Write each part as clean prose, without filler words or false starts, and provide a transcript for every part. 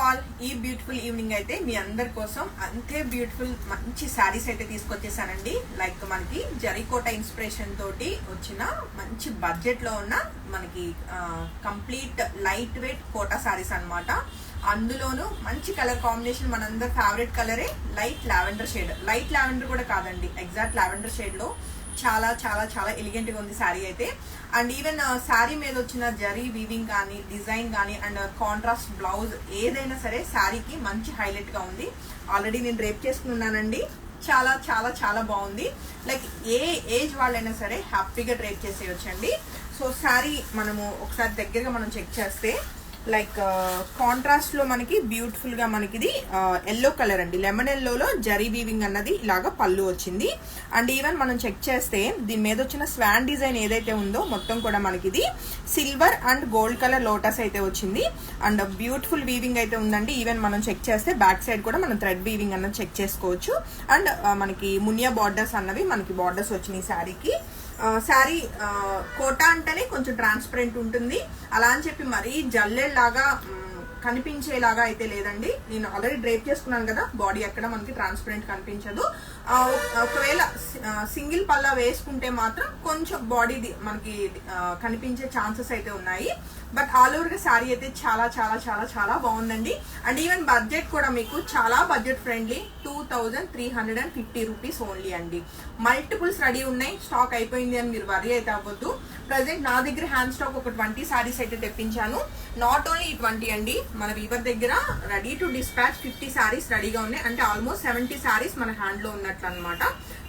All, ఈ beautiful evening అయితే మీ అందరి కోసం అంతే బ్యూటిఫుల్ మంచి శారీస్ అయితే తీసుకొచ్చేసానండి. లైక్ మనకి జరీకోట ఇన్స్పిరేషన్ తోటి వచ్చిన మంచి బడ్జెట్ లో ఉన్న మనకి complete light weight Kota saris అన్నమాట. అందులోనూ మంచి కలర్ కాంబినేషన్, మనందరి ఫేవరెట్ కలరే light lavender shade. Light lavender కూడా కాదండి, ఎగ్జాక్ట్ లావెండర్ షేడ్ లో చాలా చాలా చాలా ఎలిగెంట్ గా ఉంది శారీ అయితే. అండ్ ఈవెన్ శారీ మీద వచ్చిన జరీ వీవింగ్ కానీ, డిజైన్ కానీ, అండ్ కాంట్రాస్ట్ బ్లౌజ్ ఏదైనా సరే శారీకి మంచి హైలైట్ గా ఉంది. ఆల్రెడీ నేను డ్రేప్ చేసుకున్నానండి, చాలా చాలా చాలా బాగుంది. లైక్ ఏ ఏజ్ వాళ్ళైనా సరే హ్యాపీగా డ్రేప్ చేసేయచ్చండి. సో శారీ మనము ఒకసారి దగ్గరగా మనం చెక్ చేస్తే లైక్ కాంట్రాస్ట్ లో మనకి బ్యూటిఫుల్ గా మనకి ఇది ఎల్లో కలర్ అండి, లెమన్ ఎల్లోలో జరీ వీవింగ్ అన్నది ఇలాగా పళ్ళు వచ్చింది. అండ్ ఈవెన్ మనం చెక్ చేస్తే దీని మీద వచ్చిన స్వాన్ డిజైన్ ఏదైతే ఉందో మొత్తం కూడా మనకి ఇది silver and gold colour lotus అయితే వచ్చింది. అండ్ బ్యూటిఫుల్ వీవింగ్ అయితే ఉందండి. ఈవెన్ మనం చెక్ చేస్తే బ్యాక్ సైడ్ కూడా మనం థ్రెడ్ వీవింగ్ అన్నది చెక్ చేసుకోవచ్చు. అండ్ మనకి మునియా బార్డర్స్ అన్నవి మనకి బార్డర్స్ వచ్చినాయి శారీకి. శారీ కోటా అంటేనే కొంచెం ట్రాన్స్పరెంట్ ఉంటుంది, అలా అని చెప్పి మరీ జల్లెల్లాగా కనిపించేలాగా అయితే లేదండి. నేను ఆల్రెడీ డ్రేప్ చేసుకున్నాను కదా, బాడీ ఎక్కడ మనకి ట్రాన్స్పరెంట్ కనిపించదు. ఒకవేళ సింగిల్ పల్లా వేసుకుంటే మాత్రం కొంచెం బాడీ మనకి కనిపించే ఛాన్సెస్ అయితే ఉన్నాయి. బట్ ఆల్ ఓవర్ గా శారీ అయితే చాలా చాలా చాలా చాలా బాగుందండి. అండ్ ఈవెన్ బడ్జెట్ కూడా మీకు చాలా బడ్జెట్ ఫ్రెండ్లీ, 2350 రూపీస్ ఓన్లీ అండి. మల్టిపుల్స్ రెడీ ఉన్నాయి, స్టాక్ అయిపోయింది అని మీరు వరీ అయితే అవ్వద్దు. ప్రజెంట్ నా దగ్గర హ్యాండ్ స్టాక్ ఒక 20 శారీస్ అయితే తెప్పించాను. నాట్ ఓన్లీ 20 అండి, మన వీవర్ దగ్గర రెడీ టు డిస్పాచ్ 50 శారీస్ రెడీగా ఉన్నాయి. అంటే ఆల్మోస్ట్ 70 శారీస్ మన హ్యాండ్ లో ఉన్నట్లు అనమాట.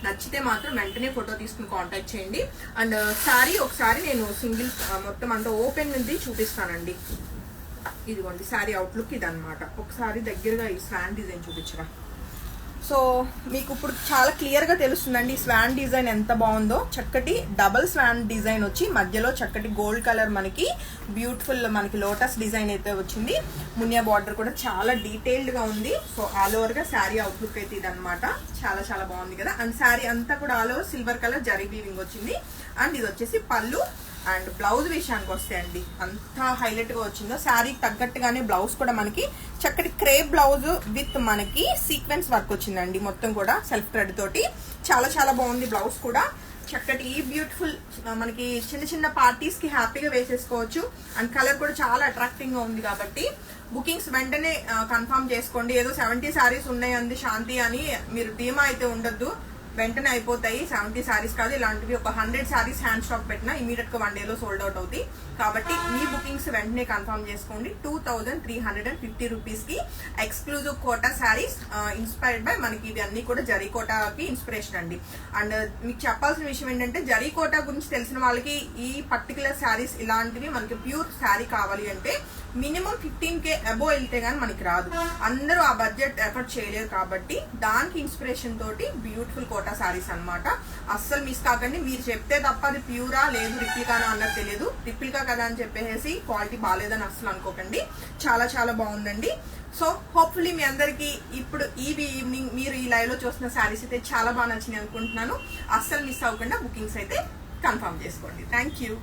నచ్చితే మాత్రం వెంటనే ఫోటో తీసుకుని కాంటాక్ట్ చేయండి. అండ్ శారీ ఒకసారి నేను సింగిల్ మొత్తం అంతా ఓపెన్ నుండి చూపిస్తానండి. ఇదిగోండి శారీ అవుట్లుక్ ఇది అనమాట. ఒకసారి దగ్గరగా ఈ స్వాన్ డిజైన్ చూపించరా. సో మీకు ఇప్పుడు చాలా క్లియర్ గా తెలుస్తుందండి స్వాన్ డిజైన్ ఎంత బాగుందో. చక్కటి డబుల్ స్వాన్ డిజైన్ వచ్చి మధ్యలో చక్కటి గోల్డ్ కలర్ మనకి బ్యూటిఫుల్ మనకి లోటస్ డిజైన్ అయితే వచ్చింది. మునియా బార్డర్ కూడా చాలా డీటెయిల్డ్ గా ఉంది. సో ఆల్ ఓవర్ గా శారీ అవుట్లుక్ అయితే ఇది అనమాట. చాలా చాలా బాగుంది కదా. అండ్ శారీ అంతా కూడా all over silver colour zari weaving వచ్చింది. అండ్ ఇది వచ్చేసి పళ్ళు. అండ్ బ్లౌజ్ విషయానికి వస్తే అండి అంత హైలైట్ గా వచ్చిందో. శారీకి తగ్గట్టుగానే బ్లౌజ్ కూడా మనకి చక్కటి క్రేప్ బ్లౌజ్ విత్ మనకి సీక్వెన్స్ వర్క్ వచ్చిందండి. మొత్తం కూడా సెల్ఫ్ థ్రెడ్ తోటి చాలా చాలా బాగుంది. బ్లౌజ్ కూడా చక్కటి బ్యూటిఫుల్ మనకి చిన్న చిన్న పార్టీస్ కి హ్యాపీగా వేసేసుకోవచ్చు. అండ్ కలర్ కూడా చాలా అట్రాక్టింగ్ గా ఉంది. కాబట్టి బుకింగ్స్ వెంటనే కన్ఫర్మ్ చేసుకోండి. ఏదో 70 శారీస్ ఉన్నాయి అంది శాంతి అని మీరు ధీమా అయితే ఉండొద్దు, వెంటనే అయిపోతాయి. 70 శారీస్ కాదు, ఇలాంటివి ఒక 100 శారీస్ హ్యాండ్ స్టాక్ పెట్టినా ఇమీడియట్ గా 1 డేలో సోల్డ్ అవుట్ అవుతాయి. కాబట్టి మీ బుకింగ్స్ వెంటనే కన్ఫర్మ్ చేసుకోండి. 2350 రూపీస్ కి exclusive Kota saris inspired by మనకి ఇవి అన్ని కూడా జరీకోటాకి ఇన్స్పిరేషన్ అండి. అండ్ మీకు చెప్పాల్సిన విషయం ఏంటంటే జరీకోటా గురించి తెలిసిన వాళ్ళకి ఈ పర్టికులర్ శారీస్ ఇలాంటివి మనకి ప్యూర్ శారీ కావాలి అంటే మినిమం 15K అబోవ్ వెళ్తే గానీ మనకి రాదు. అందరూ ఆ బడ్జెట్ ఎఫర్ట్ చేయలేరు. కాబట్టి దానికి ఇన్స్పిరేషన్ తోటి బ్యూటిఫుల్ కోటా శారీస్ అనమాట. అస్సలు మిస్ కాకండి. మీరు చెప్తే తప్ప అది ప్యూరా లేదు రిప్లికానా అన్నది తెలియదు. రిప్లికా కదా అని చెప్పేసి క్వాలిటీ బాగాలేదని అస్సలు అనుకోకండి. చాలా చాలా బాగుందండి. సో హోప్ఫుల్లీ మీ అందరికి ఇప్పుడు ఈవినింగ్ మీరు ఈ లైవ్ లో చూసిన శారీస్ అయితే చాలా బాగా నచ్చినాయి అనుకుంటున్నాను. అస్సలు మిస్ అవ్వకుండా బుకింగ్స్ అయితే కన్ఫర్మ్ చేసుకోండి. Thank you.